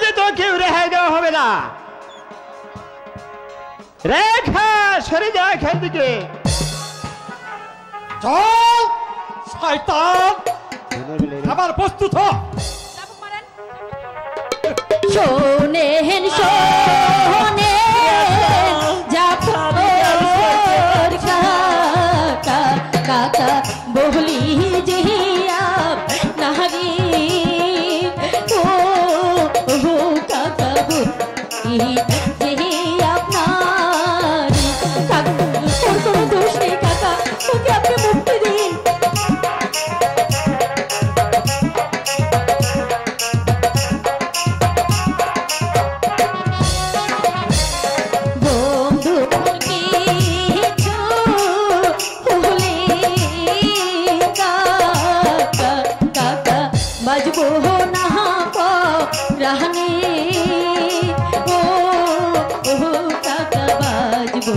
যেত কেউ রেহাই দেওয়া হবে না। রেখা সরে যা এখান থেকে। চল শয়তান, আবার প্রস্তুত হ। শোনেন শোনেন জাফর কাকা কাকা বলি যে নারী ও কাকা বলি যে আপনার কোনো দোষ নেই কাকা, ওকে আপনি মুক্তি দিন। বাজবো না রাহনে ও কাকা বাজবো